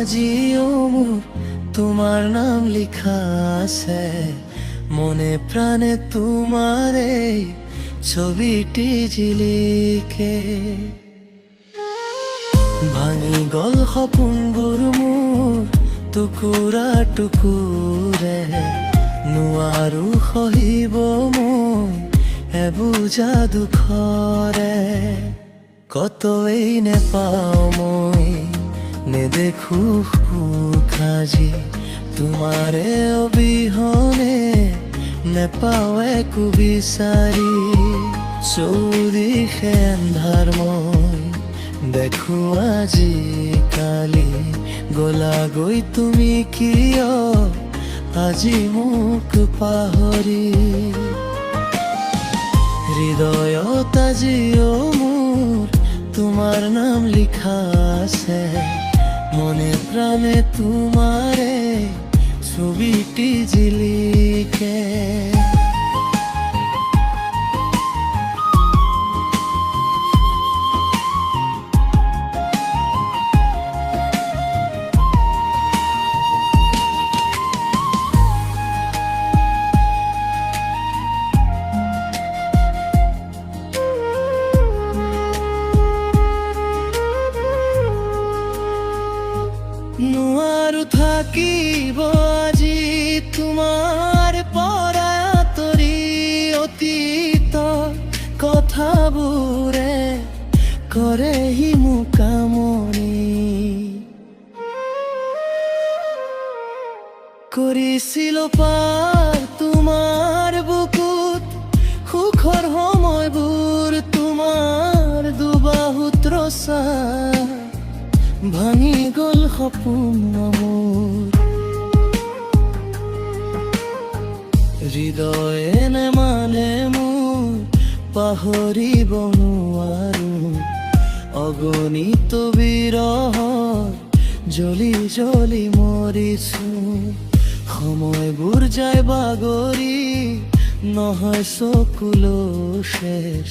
আজিও মোর তোমার নাম লিখা আছে, মনে প্রাণে তোমার এই ছবিটি জিলিকে। ভাঙি গল সপোনবোৰ মোৰ টুকুৰা টুকুৰে, নোৱাৰো সহিব মই এবোজা দুখৰে। কতই নেপাওঁ মই নেদেখো সুখ আজি, তোমাৰে অবিহনে নেপাওঁ একো বিচাৰি। চৌদিশে এন্ধাৰ মই দেখো আজিকালি, গলাগৈ তুমি কিয় আজি মোক পাহৰি। হৃদয়ত আজিও মোৰ তোমার নাম লিখা আছে, মনে প্রাণে তোমারে ছবিটি জিলিকে। নোৱাৰো থাকিব আজি তোমাৰ পৰা আঁতৰি, অতীতৰ কথাবোৰে কৰেহি মোক আমনি। কৰিছিলো পাৰ তোমাৰ বুকুত সুখৰ সময়বোৰ, তোমাৰ দুবাহুত ৰচা ভাঙি গল সপোন মোৰ। হৃদয়ে নেমানে মোৰ পাহৰিব নোৱাৰো, অগণিত বিৰহত জ্বলি জ্বলি মৰিছো। সময়বোৰ যায় বাগৰি নহয় চকুলৈ শেষ,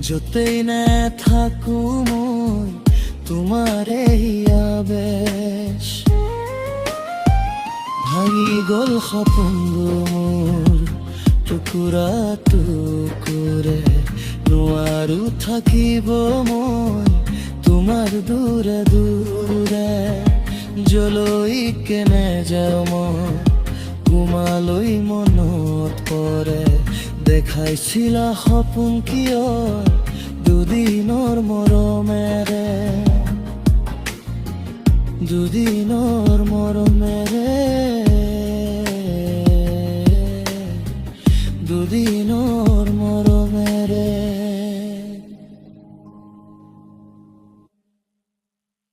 য'তেই নাথাকো মই তোমাৰে আবেশ। ভাঙি গল সপোনবোৰ মোৰ টুকুৰা টুকুৰে, নোৱাৰো থাকিব মই তোমাৰ দূৰে দূৰে। যলৈ কেনে যাওঁ মই তোমালৈ মনত পৰে, দেখাইছিলা সপোন কিয় দুদিনৰ মৰমেৰে, দুদিনৰ মৰমেৰে, দুদিনৰ